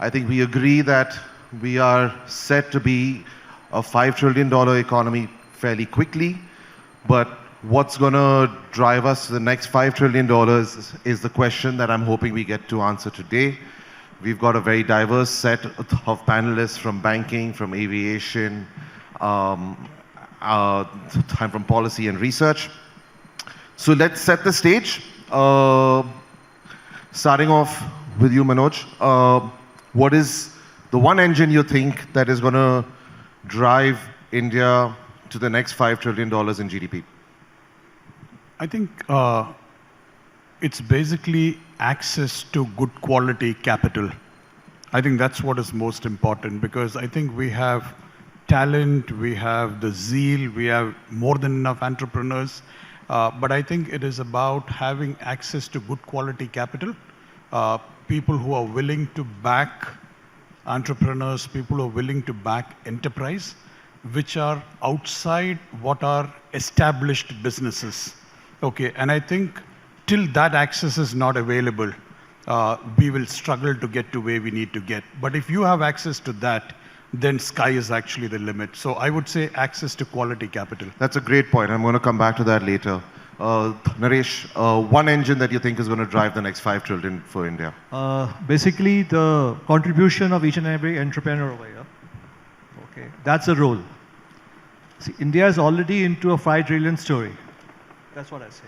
I think we agree that we are set to be a $5 trillion economy fairly quickly, but what's going to drive us to the next $5 trillion is the question that I'm hoping we get to answer today. We've got a very diverse set of panelists from banking, from aviation, from policy and research. So let's set the stage. Starting off with you, Manoj. What is the one engine you think that is going to drive India to the next $5 trillion in GDP? I think it's basically access to good quality capital. I think that's what is most important, because I think we have talent, we have the zeal, we have more than enough entrepreneurs. But I think it is about having access to good quality capital, people who are willing to back entrepreneurs, people who are willing to back enterprise, which are outside what are established businesses. Okay, and I think till that access is not available, we will struggle to get to where we need to get. But if you have access to that, then sky is actually the limit. So I would say access to quality capital. That's a great point. I'm going to come back to that later. Naresh, one engine that you think is going to drive the next $5 trillion for India? Basically, the contribution of each and every entrepreneur over here. Okay, that's a role. See, India is already into a $5 trillion story. That's what I say.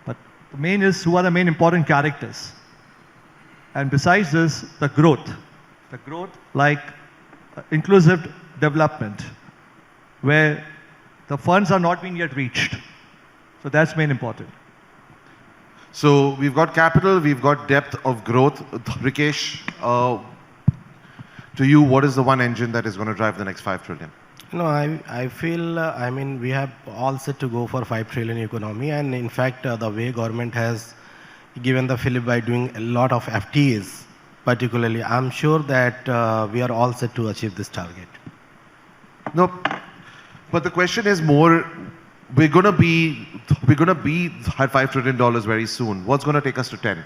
But the main is, who are the main important characters? And besides this, the growth. The growth like inclusive development, where the funds are not being yet reached. So that's main important. So we've got capital, we've got depth of growth. Rikesh, to you, what is the one engine that is going to drive the next $5 trillion? No, I feel, I mean, we have all set to go for $5 trillion economy. And in fact, the way government has given the fillip by doing a lot of FTAs, particularly, I'm sure that we are all set to achieve this target. No, but the question is more, we're going to be at $5 trillion very soon. What's going to take us to 10?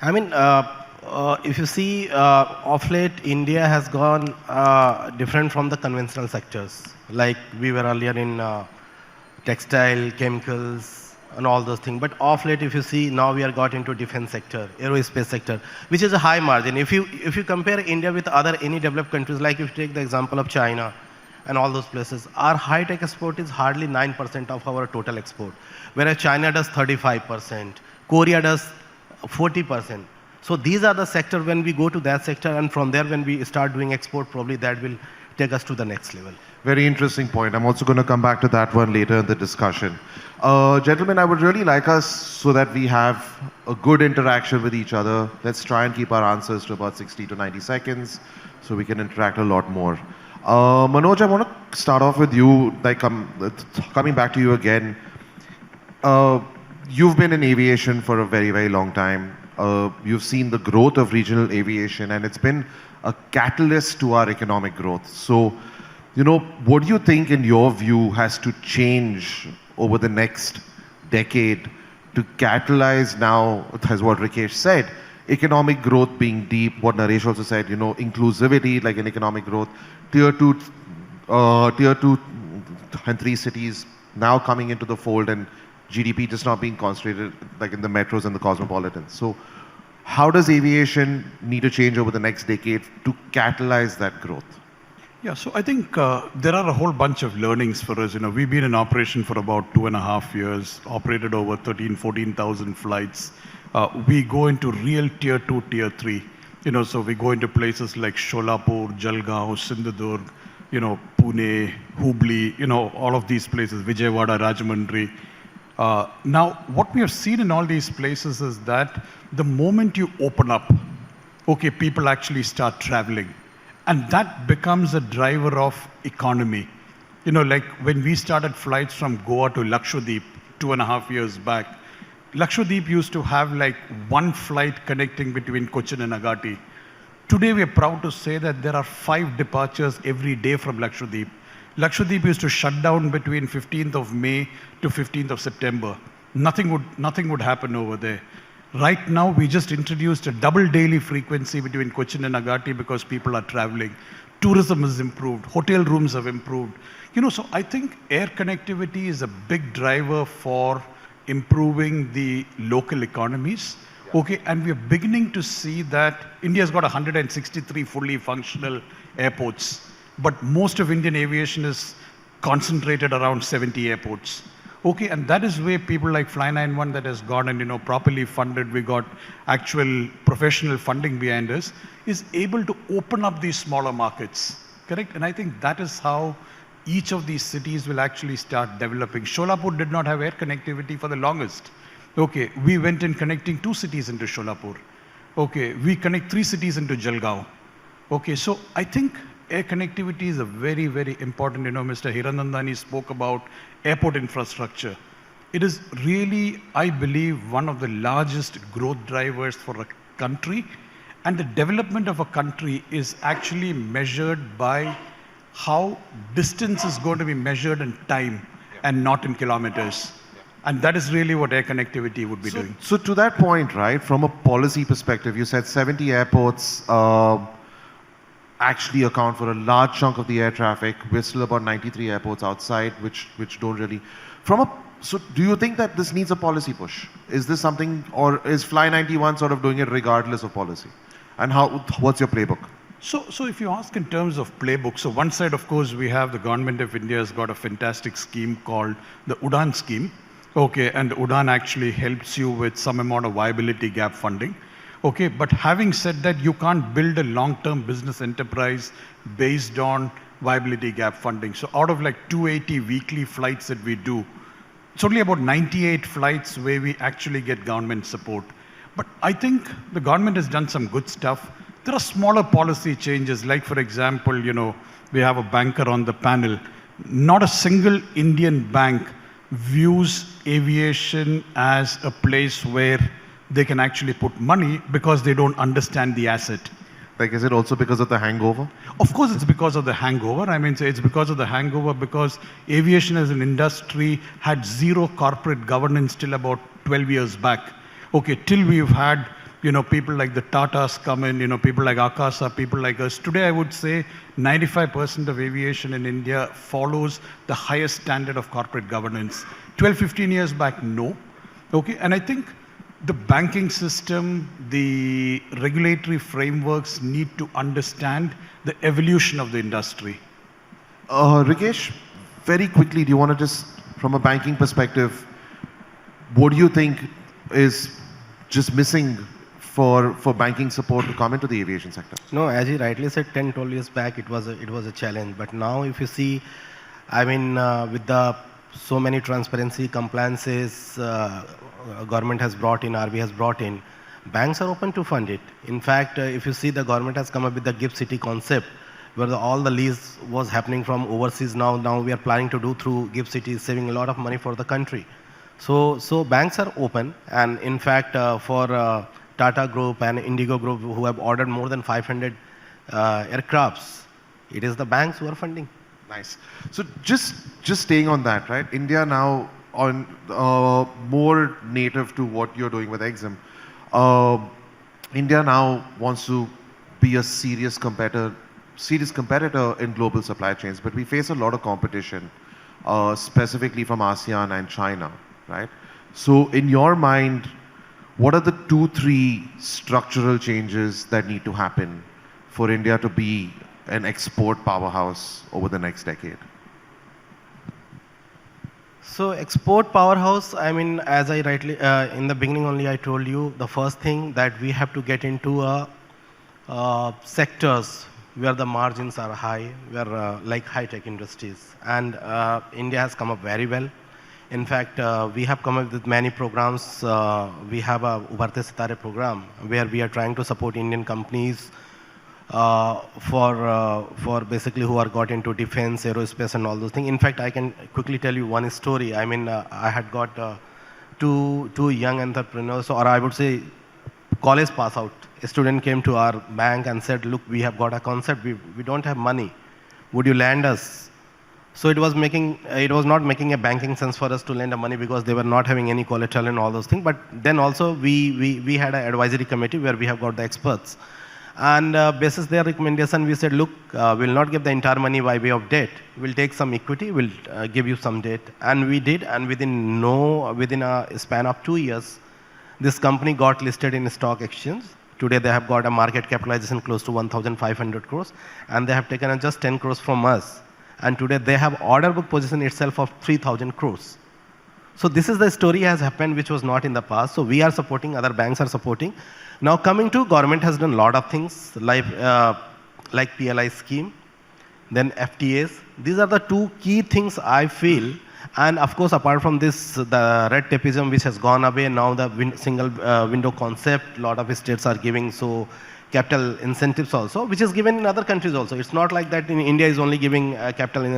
I mean, if you see, of late, India has gone different from the conventional sectors. Like we were earlier in textile, chemicals, and all those things. But of late, if you see, now we are got into defense sector, aerospace sector, which is a high margin. If you compare India with other any developed countries, like if you take the example of China and all those places, our high-tech export is hardly 9% of our total export, whereas China does 35%, Korea does 40%. So these are the sectors when we go to that sector, and from there when we start doing export, probably that will take us to the next level. Very interesting point. I'm also going to come back to that one later in the discussion. Gentlemen, I would really like us, so that we have a good interaction with each other, let's try and keep our answers to about 60 to 90 seconds so we can interact a lot more. Manoj, I want to start off with you, like coming back to you again. You've been in aviation for a very, very long time. You've seen the growth of regional aviation, and it's been a catalyst to our economic growth. So, you know, what do you think, in your view, has to change over the next decade to catalyze now, as what Rikesh said, economic growth being deep, what Naresh also said, you know, inclusivity, like in economic growth, tier 2 and 3 cities now coming into the fold, and GDP just not being concentrated like in the metros and the cosmopolitans. So how does aviation need to change over the next decade to catalyze that growth? Yeah, so I think there are a whole bunch of learnings for us. You know, we've been in operation for about 2.5 years, operated over 14,000 flights. We go into real tier 2, tier 3. You know, so we go into places like Sholapur, Jalgaon, Sindhudurg, you know, Pune, Hubli, you know, all of these places, Vijayawada, Rajahmundry. Now, what we have seen in all these places is that the moment you open up, okay, people actually start traveling. And that becomes a driver of economy. You know, like when we started flights from Goa to Lakshadweep 2.5 years back, Lakshadweep used to have like one flight connecting between Cochin and Agatti. Today, we are proud to say that there are 5 departures every day from Lakshadweep. Lakshadweep used to shut down between 15th of May to 15th of September. Nothing would happen over there. Right now, we just introduced a double daily frequency between Cochin and Agatti because people are traveling. Tourism has improved. Hotel rooms have improved. So I think air connectivity is a big driver for improving the local economies. Okay, and we are beginning to see that India's got 163 fully functional airports, but most of Indian aviation is concentrated around 70 airports. Okay, and that is where people like Fly91 that has gone and properly funded, we got actual professional funding behind us, is able to open up these smaller markets, correct? And I think that is how each of these cities will actually start developing. Sholapur did not have air connectivity for the longest. Okay, we went in connecting 2 cities into Sholapur. Okay, we connect 3 cities into Jalgaon. Okay, so I think air connectivity is a very, very important, Mr. Hiranandani spoke about airport infrastructure. It is really, I believe, one of the largest growth drivers for a country. And the development of a country is actually measured by how distance is going to be measured in time and not in kilometers. And that is really what air connectivity would be doing. So to that point, right, from a policy perspective, you said 70 airports actually account for a large chunk of the air traffic. We're still about 93 airports outside, which don't really. So do you think that this needs a policy push? Is this something, or is Fly91 sort of doing it regardless of policy? And what's your playbook? So if you ask in terms of playbook, so one side, of course, we have the government of India has got a fantastic scheme called the UDAN scheme. Okay, and UDAN actually helps you with some amount of viability gap funding. Okay, but having said that, you can't build a long-term business enterprise based on viability gap funding. So out of like 280 weekly flights that we do, it's only about 98 flights where we actually get government support. But I think the government has done some good stuff. There are smaller policy changes, like for example, we have a banker on the panel. Not a single Indian bank views aviation as a place where they can actually put money because they don't understand the asset. Like, is it also because of the hangover? Of course, it's because of the hangover. I mean, it's because of the hangover because aviation as an industry had zero corporate governance till about 12 years back. Okay, till we've had, people like the Tatas come in, people like Akasa, people like us. Today, I would say 95% of aviation in India follows the highest standard of corporate governance. 12, 15 years back, no. Okay, and I think the banking system, the regulatory frameworks need to understand the evolution of the industry. Rikesh, very quickly, do you want to just, from a banking perspective, what do you think is just missing for banking support to come into the aviation sector? No, as you rightly said, 10, 12 years back, it was a challenge. But now if you see, with the so many transparency, compliances, government has brought in, RBI has brought in, banks are open to fund it. In fact, if you see, the government has come up with the GIFT City concept, where all the lease was happening from overseas. Now we are planning to do through GIFT City, saving a lot of money for the country. So banks are open, and in fact, for Tata Group and Indigo Group, who have ordered more than 500 aircrafts, it is the banks who are funding. Nice. So just staying on that, right? India now on more native to what you're doing with Exim. India now wants to be a serious competitor in global supply chains, but we face a lot of competition, specifically from ASEAN and China, right? So in your mind, what are the 2-3 structural changes that need to happen for India to be an export powerhouse over the next decade? So export powerhouse, as I rightly, in the beginning only I told you, the first thing that we have to get into sectors where the margins are high, where like high-tech industries. And India has come up very well. In fact, we have come up with many programs. We have a Ubharte Sitare program where we are trying to support Indian companies for basically who are got into defense, aerospace and all those things. In fact, I can quickly tell you one story. I had got two young entrepreneurs, or I would say college pass out. A student came to our bank and said, look, we have got a concept. We don't have money. Would you lend us So it was not making a banking sense for us to lend the money because they were not having any collateral and all those things. But then also we had an advisory committee where we have got the experts. And basis their recommendation, we said, look, we'll not give the entire money by way of debt. We'll take some equity, we'll give you some debt. And we did, and within a span of 2 years, this company got listed in stock exchange. Today they have got a market capitalization close to 1,500 crores, and they have taken just 10 crores from us. And today they have order book position itself of 3,000 crores. So this is the story has happened which was not in the past. So we are supporting, other banks are supporting. Now coming to government has done a lot of things like PLI scheme, then FTAs. These are the two key things I feel. And of course, apart from this, the red tapeism which has gone away, now the single window concept, a lot of states are giving so capital incentives also, which is given in other countries also. It's not like that in India is only giving capital in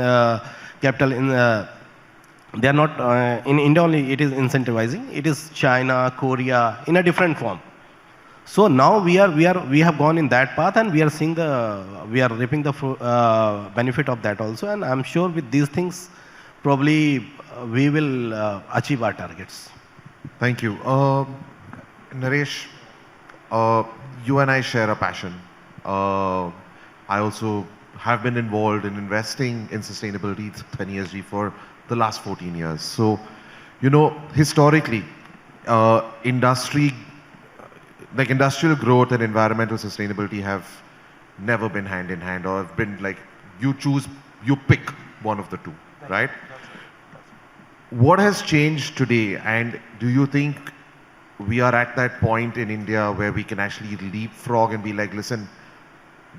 they are not in India only. It is incentivizing. It is China, Korea in a different form. So now we have gone in that path, and we are seeing we are reaping the benefit of that also. And I'm sure with these things, probably we will achieve our targets. Thank you. Naresh, you and I share a passion. I also have been involved in investing in sustainability and ESG for the last 14 years. So, historically, industrial growth and environmental sustainability have never been hand in hand, or have been like you pick one of the two, right? What has changed today, and do you think we are at that point in India where we can actually leapfrog and be like, listen,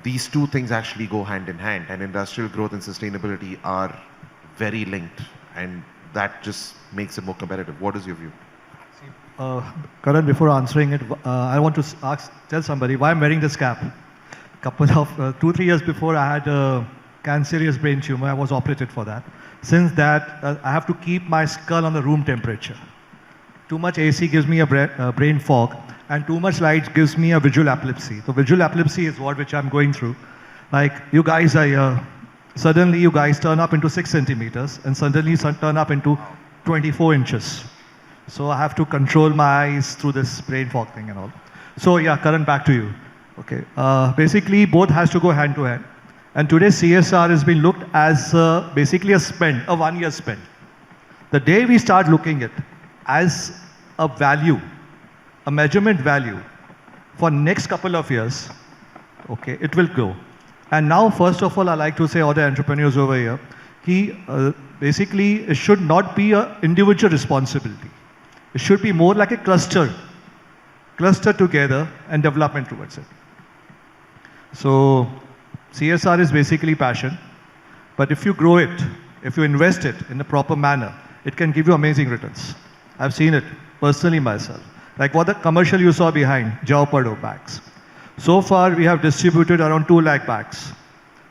these two things actually go hand in hand, and industrial growth and sustainability are very linked, and that just makes it more competitive? What is your view? Karan, before answering it, I want to tell somebody why I'm wearing this cap. Couple of 2-3 years before, I had a cancerous brain tumor. I was operated for that. Since that, I have to keep my skull on the room temperature. Too much AC gives me a brain fog, and too much light gives me a visual epilepsy. So visual epilepsy is which I'm going through. Like you guys are here, suddenly you guys turn up into 6 centimeters, and suddenly turn up into 24 inches. So I have to control my eyes through this brain fog thing and all. So yeah, Karan, back to you. Okay, basically both has to go hand to hand. And today CSR has been looked as basically a spend, a 1-year spend. The day we start looking at as a value, a measurement value for next couple of years, okay, it will grow. And now, first of all, I like to say all the entrepreneurs over here, basically it should not be an individual responsibility. It should be more like a cluster together and development towards it. So CSR is basically passion, but if you grow it, if you invest it in a proper manner, it can give you amazing returns. I've seen it personally myself. Like what the commercial you saw behind, Jawpado bags. So far, we have distributed around 2 lakh bags.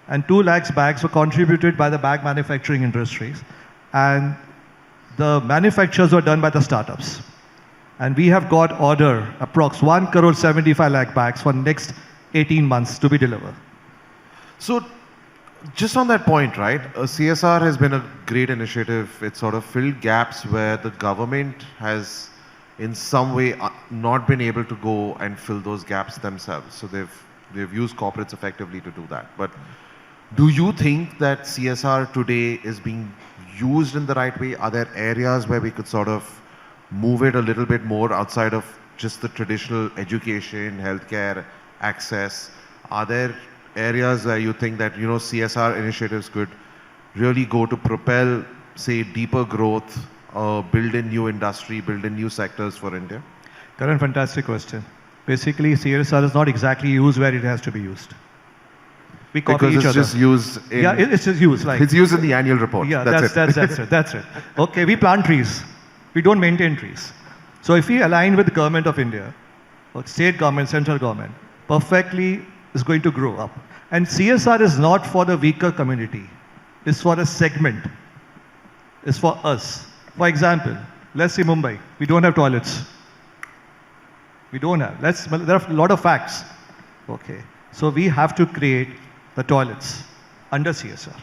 And 2 lakh bags were contributed by the bag manufacturing industries. And the manufacturers were done by the startups. And we have got order, approx 1 crore 75 lakh bags for next 18 months to be delivered. So, just on that point, right? CSR has been a great initiative. It sort of filled gaps where the government has, in some way, not been able to go and fill those gaps themselves. So they've used corporates effectively to do that. But do you think that CSR today is being used in the right way? Are there areas where we could sort of move it a little bit more outside of just the traditional education, healthcare, access? Are there areas where you think that, CSR initiatives could really go to propel, say, deeper growth, build in new industry, build in new sectors for India? Karan, fantastic question. Basically, CSR is not exactly used where it has to be used. We copy because each it's other. Just used in, yeah, it's just used. Like, it's used in the annual report. Yeah, that's it. That's it. Okay, we plant trees. We don't maintain trees. So if we align with the government of India, or state government, central government, perfectly is going to grow up. And CSR is not for the weaker community. It's for a segment. It's for us. For example, let's say Mumbai. We don't have toilets. We don't have. There are a lot of facts. Okay. So we have to create the toilets under CSR.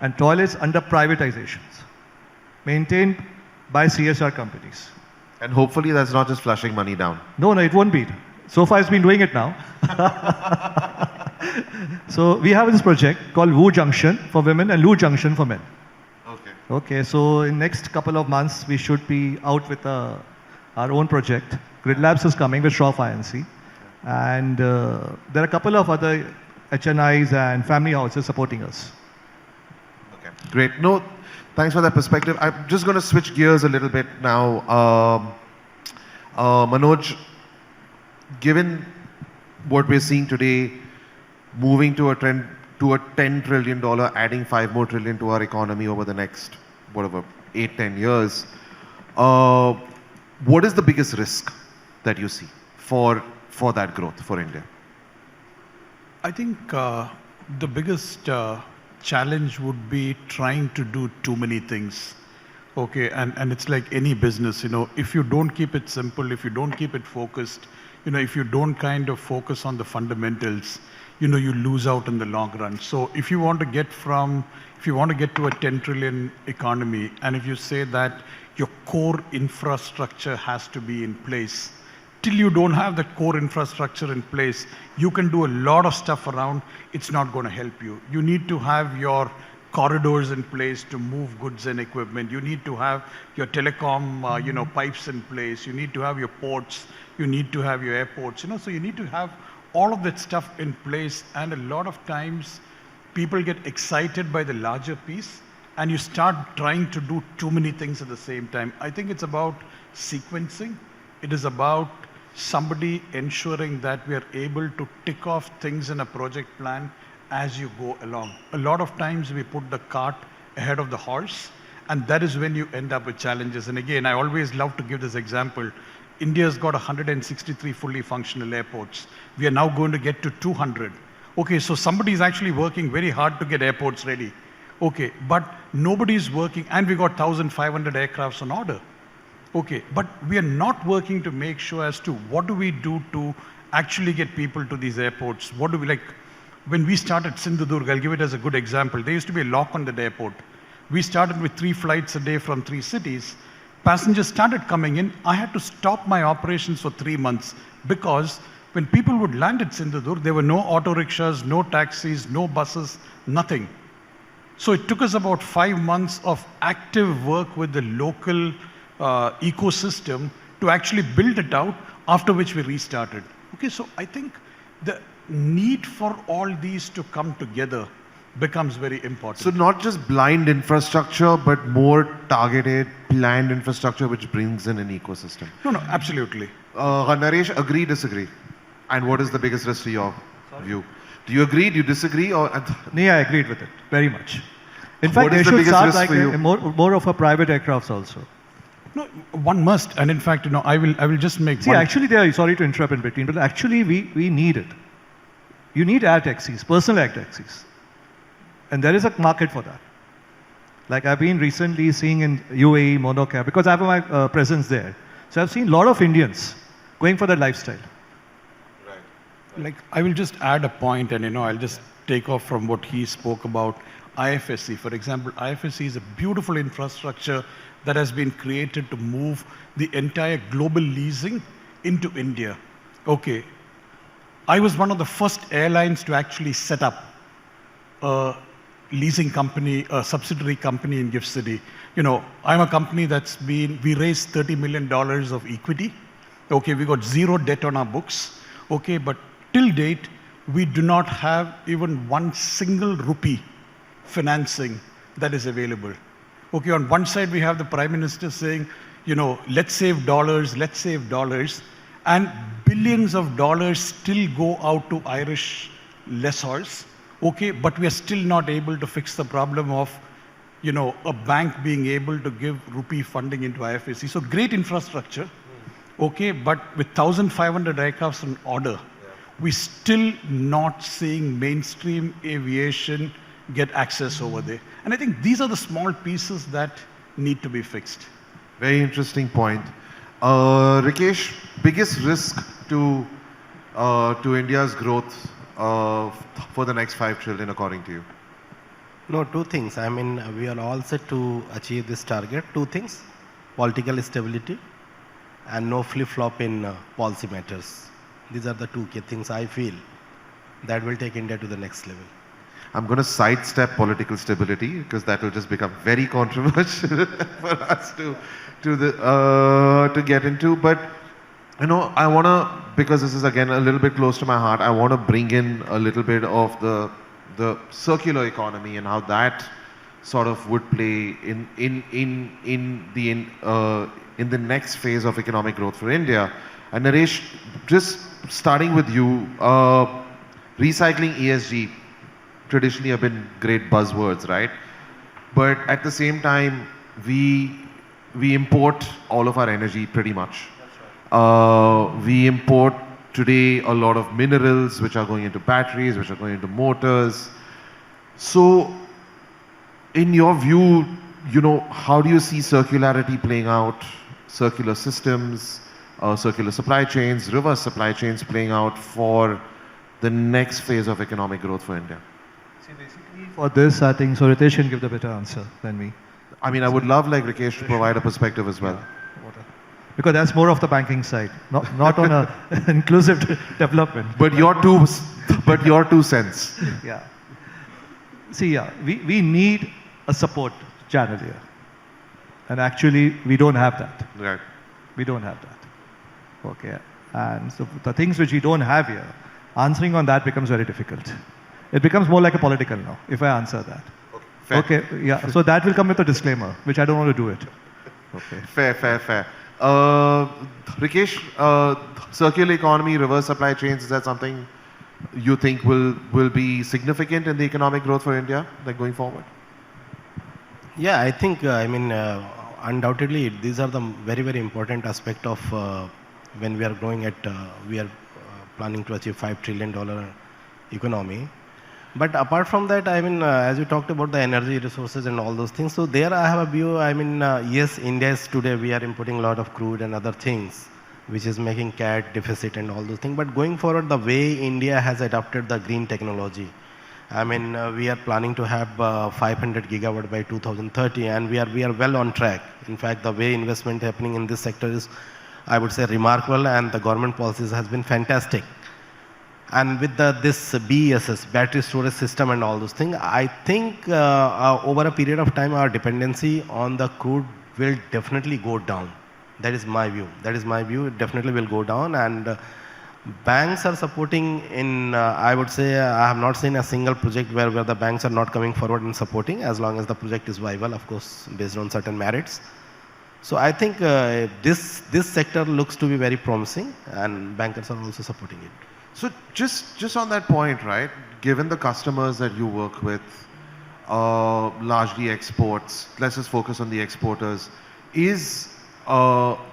and toilets under privatizations, maintained by CSR companies. And hopefully that's not just flushing money down. No, it won't be. So far, it's been doing it now. So we have this project called Wu Junction for women and Lu Junction for men. Okay. Okay, so in next couple of months, we should be out with our own project. Gridlabs is coming with Shroff INC. And there are a couple of other HNIs and family houses supporting us. Okay, great. No, thanks for that perspective. I'm just going to switch gears a little bit now. Manoj, given what we're seeing today, moving to a trend to a $10 trillion, adding 5 more trillion to our economy over the next, whatever, 8-10 years, what is the biggest risk that you see for that growth for India? I think the biggest challenge would be trying to do too many things. Okay, and it's like any business, if you don't keep it simple, if you don't keep it focused, if you don't kind of focus on the fundamentals, you lose out in the long run. So if you want to get to a 10 trillion economy, and if you say that your core infrastructure has to be in place, till you don't have that core infrastructure in place, you can do a lot of stuff around, it's not going to help you. You need to have your corridors in place to move goods and equipment. You need to have your telecom, pipes in place. You need to have your ports. You need to have your airports. So you need to have all of that stuff in place. And a lot of times, people get excited by the larger piece, and you start trying to do too many things at the same time. I think it's about sequencing. It is about somebody ensuring that we are able to tick off things in a project plan as you go along. A lot of times we put the cart ahead of the horse, and that is when you end up with challenges. And again, I always love to give this example. India's got 163 fully functional airports. We are now going to get to 200. Okay, so somebody is actually working very hard to get airports ready. Okay, but nobody's working, and we got 1,500 aircrafts on order. Okay, but we are not working to make sure as to what do we do to actually get people to these airports. What do we like? When we started Sindhudurg, I'll give it as a good example. There used to be a lock on that airport. We started with 3 flights a day from 3 cities. Passengers started coming in. I had to stop my operations for 3 months because when people would land at Sindhudurg, there were no auto rickshaws, no taxis, no buses, nothing. So it took us about 5 months of active work with the local ecosystem to actually build it out, after which we restarted. Okay, so I think the need for all these to come together becomes very important. So not just blind infrastructure, but more targeted, planned infrastructure which brings in an ecosystem. No, absolutely. Naresh, agree, disagree? And what is the biggest risk to your view? Do you agree, do you disagree? Or No, I agreed with it, very much. In fact, What they is the should biggest start risk like for you? more of a private aircrafts also. No, one must, and in fact, I will just make See, one. actually, sorry to interrupt in between, but actually we need it. You need air taxis, personal air taxis. And there is a market for that. Like I've been recently seeing in UAE, Monocab, because I have my presence there. So I've seen a lot of Indians going for that lifestyle. Like, I will just add a point, and I'll just take off from what he spoke about. IFSC, for example, IFSC is a beautiful infrastructure that has been created to move the entire global leasing into India. Okay, I was one of the first airlines to actually set up a leasing company, a subsidiary company in Gift City. I'm a company we raised $30 million of equity. Okay, we got 0 debt on our books. Okay, but till date, we do not have even 1 single rupee financing that is available. Okay, on one side, we have the Prime Minister saying, let's save dollars, and billions of dollars still go out to Irish lessors. Okay, but we are still not able to fix the problem of, a bank being able to give rupee funding into IFSC. So great infrastructure, okay, but with 1,500 aircrafts on order, we're still not seeing mainstream aviation get access over there. And I think these are the small pieces that need to be fixed. Very interesting point. Rikesh, biggest risk to India's growth for the next 5 trillion, according to you? No, two things. I mean, we are all set to achieve this target. Two things: political stability and no flip-flop in policy matters. These are the two key things I feel that will take India to the next level. I'm going to sidestep political stability because that will just become very controversial for us to get into. But you know, I want to, because this is again a little bit close to my heart, I want to bring in a little bit of the circular economy and how that sort of would play in the next phase of economic growth for India. And Naresh, just starting with you, recycling, ESG traditionally have been great buzzwords, right? But at the same time, we import all of our energy pretty much. We import today a lot of minerals which are going into batteries, which are going into motors. So, in your view, you know, how do you see circularity playing out, circular systems, circular supply chains, reverse supply chains playing out for the next phase of economic growth for India? See, basically for this, I think, so Rikesh can give the better answer than me. I mean, I would love like Rikesh to provide a perspective as well. Because that's more of the banking side, not on a inclusive development. But your two cents. Yeah. See, yeah, we need a support channel here. And actually, we don't have that. Right. We don't have that. Okay. And so the things which we don't have here, answering on that becomes very difficult. It becomes more like a political now, if I answer that. Fair. Okay, yeah. So that will come with a disclaimer, which I don't want to do it. Okay. Fair. Rikesh, circular economy, reverse supply chains, is that something you think will be significant in the economic growth for India, like going forward? Yeah, I think, undoubtedly, these are the very, very important aspect of when we are growing at, we are planning to achieve $5 trillion economy. But apart from that, I mean, as you talked about the energy resources and all those things, so there I have a view, I mean, yes, India is today, we are importing a lot of crude and other things, which is making CAT deficit and all those things. But going forward, the way India has adopted the green technology, I mean, we are planning to have 500 gigawatt by 2030, and we are well on track. In fact, the way investment happening in this sector is, I would say, remarkable, and the government policies has been fantastic. And with this BESS, battery storage system and all those things, I think over a period of time, our dependency on the crude will definitely go down. That is my view. It definitely will go down, and banks are supporting in, I would say, I have not seen a single project where the banks are not coming forward and supporting, as long as the project is viable, of course, based on certain merits. So I think this sector looks to be very promising, and bankers are also supporting it. So just on that point, right, given the customers that you work with, largely exports, let's just focus on the exporters, is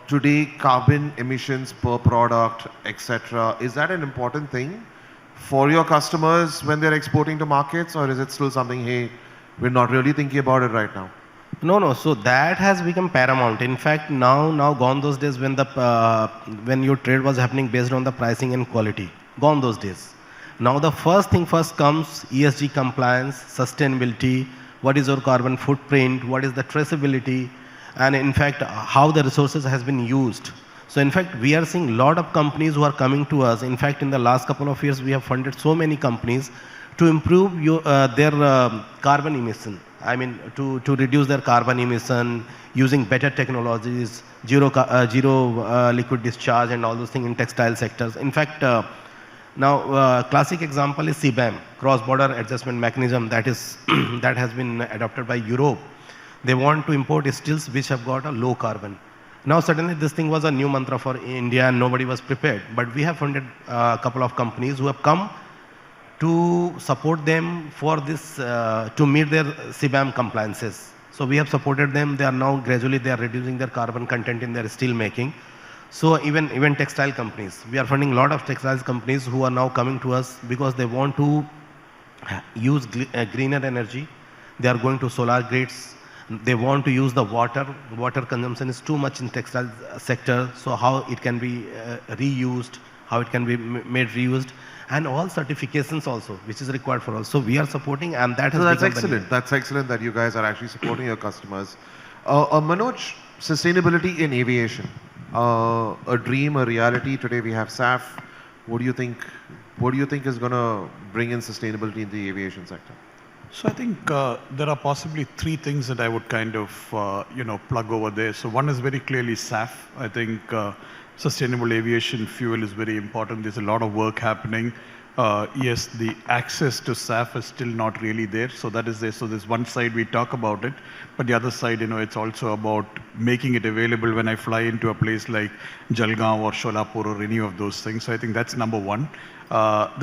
today carbon emissions per product, etc., is that an important thing for your customers when they're exporting to markets, or is it still something, hey, we're not really thinking about it right now? No. So that has become paramount. In fact, now gone those days when when your trade was happening based on the pricing and quality. Gone those days. Now the first thing first comes ESG compliance, sustainability, what is your carbon footprint, what is the traceability, and in fact how the resources has been used. So in fact we are seeing a lot of companies who are coming to us. In fact in the last couple of years we have funded so many companies to improve their carbon emission. I mean to reduce their carbon emission using better technologies, zero liquid discharge and all those things in textile sectors. In fact now, classic example is CBAM, cross-border adjustment mechanism, that is that has been adopted by Europe. They want to import steels which have got a low carbon. Now suddenly this thing was a new mantra for India and nobody was prepared. But we have funded a couple of companies who have come to support them for this, to meet their CBAM compliances. So we have supported them. They are now gradually reducing their carbon content in their steel making. So even textile companies, we are funding a lot of textiles companies who are now coming to us because they want to use greener energy. They are going to solar grids. They want to use the water. Water consumption is too much in textile sector. So how it can be reused, how it can be made reused, and all certifications also, which is required for us. So we are supporting, and that has So that's become the excellent. That's excellent that you guys are actually supporting your customers. Manoj, sustainability in aviation, a dream, a reality. Today we have SAF. What do you think? What do you think is going to bring in sustainability in the aviation sector? So I think there are possibly three things that I would kind of, plug over there. So one is very clearly SAF. I think sustainable aviation fuel is very important. There's a lot of work happening. Yes, the access to SAF is still not really there. So that is there. So there's one side we talk about it, but the other side, it's also about making it available when I fly into a place like Jalgaon or Sholapur or any of those things. So I think that's number one.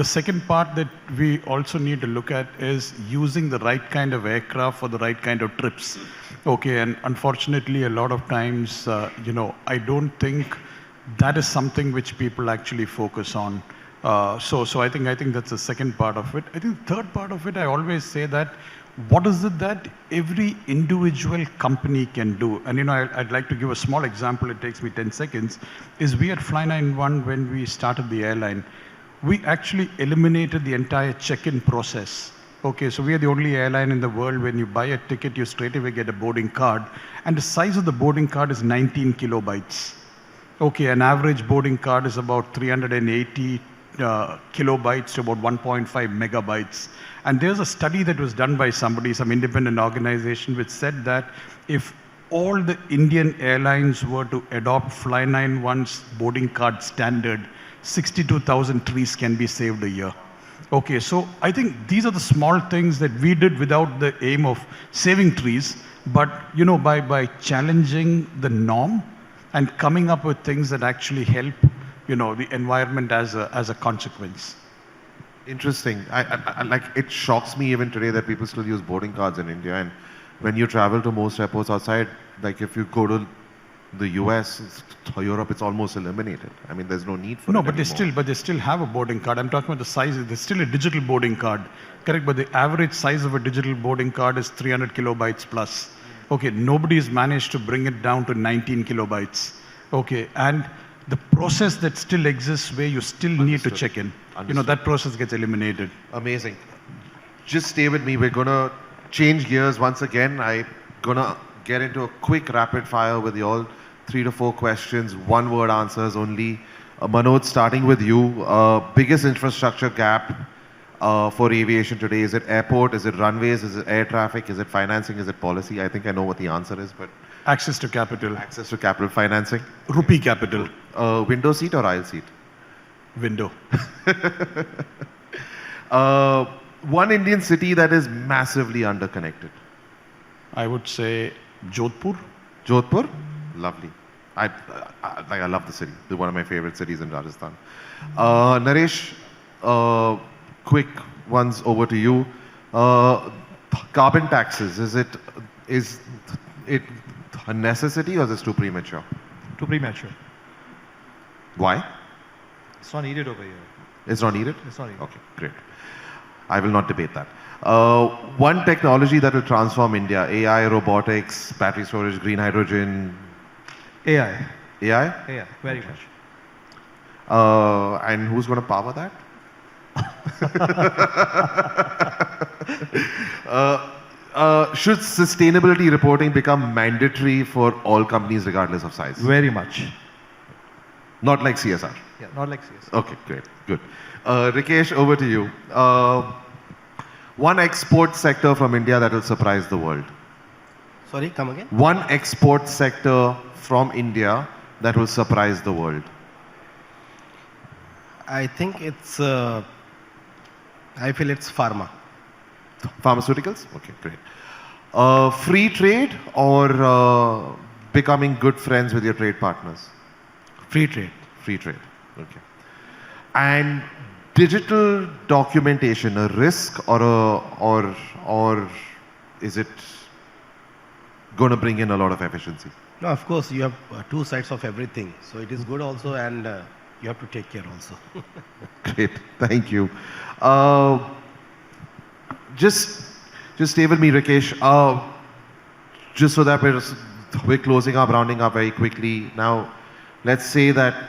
The second part that we also need to look at is using the right kind of aircraft for the right kind of trips. Okay, and unfortunately, a lot of times, I don't think that is something which people actually focus on. So I think that's the second part of it. I think the third part of it, I always say that what is it that every individual company can do? And I'd like to give a small example. It takes me 10 seconds. Is we at Fly91, when we started the airline, we actually eliminated the entire check-in process. Okay, so we are the only airline in the world when you buy a ticket, you straight away get a boarding card, and the size of the boarding card is 19 kilobytes. Okay, an average boarding card is about 380 kilobytes to about 1.5 megabytes. And there's a study that was done by somebody, some independent organization, which said that if all the Indian airlines were to adopt Fly91's boarding card standard, 62,000 trees can be saved a year. Okay, so I think these are the small things that we did without the aim of saving trees, but by challenging the norm and coming up with things that actually help the environment as a consequence. Interesting. I like, it shocks me even today that people still use boarding cards in India. And when you travel to most airports outside, like if you go to the US, Europe, it's almost eliminated. I mean, there's no need for it but they still have a boarding card. I'm talking about the size. There's still a digital boarding card, correct? But the average size of a digital boarding card is 300 kilobytes plus. Okay, nobody's managed to bring it down to 19 kilobytes. Okay, and the process that still exists where you still need to check in, that process gets eliminated. Amazing. Just stay with me. We're going to change gears once again. I'm going to get into a quick rapid fire with you all. 3 to 4 questions, 1-word answers only. Manoj, starting with you. Biggest infrastructure gap for aviation today? Is it airport? Is it runways? Is it air traffic? Is it financing? Is it policy? I think I know what the answer is, but... Access to capital. Access to capital, financing. Rupee capital. Window seat or aisle seat? Window. One Indian city that is massively underconnected. I would say Jodhpur. Jodhpur? Lovely. I love the city. They're one of my favorite cities in Rajasthan. Naresh, quick ones over to you. Carbon taxes, is it a necessity or is this too premature? Too premature. Why? It's not needed over here. It's not needed? It's not needed. Okay, great. I will not debate that. One technology that will transform India: AI, robotics, battery storage, green hydrogen. AI. AI? AI, very much. And who's going to power that? Should sustainability reporting become mandatory for all companies regardless of size? Very much. Not like CSR? Yeah, not like CS. Okay, great, good. Rikesh, over to you. One export sector from India that will surprise the world. Sorry, come again? One export sector from India that will surprise the world. I think it's, I feel it's pharma. Pharmaceuticals? Okay, great. Free trade or becoming good friends with your trade partners? Free trade. Free trade, okay. And digital documentation, a risk or is it going to bring in a lot of efficiency? No, of course, you have two sides of everything. So it is good also, and you have to take care also. Great, thank you. Just stay with me, Rikesh. Just so that we're closing up, rounding up very quickly. Now, let's say that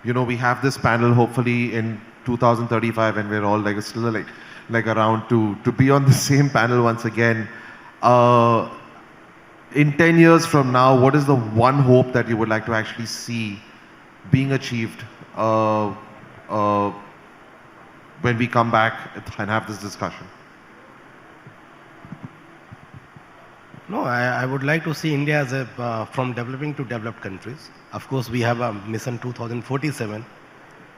we have this panel hopefully in 2035 and we're all like still like around to be on the same panel once again. In 10 years from now, what is the one hope that you would like to actually see being achieved when we come back and have this discussion? No, I would like to see India as from developing to developed countries. Of course, we have a mission 2047,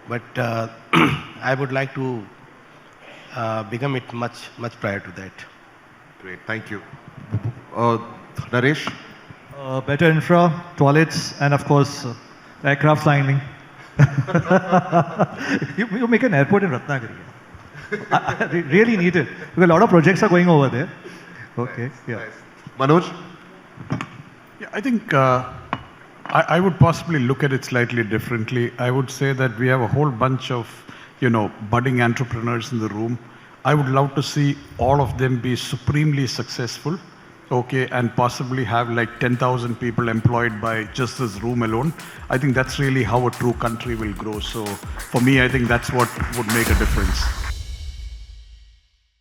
but I would like to become it much prior to that. Great, thank you. Naresh? Better infra, toilets, and of course, aircraft signing. you make an airport in Ratnagiri. I really need it. Because a lot of projects are going over there. Okay, yeah. Nice. Manoj? Yeah, I think I would possibly look at it slightly differently. I would say that we have a whole bunch of, budding entrepreneurs in the room. I would love to see all of them be supremely successful, okay, and possibly have like 10,000 people employed by just this room alone. I think that's really how a true country will grow. So for me, I think that's what would make a difference.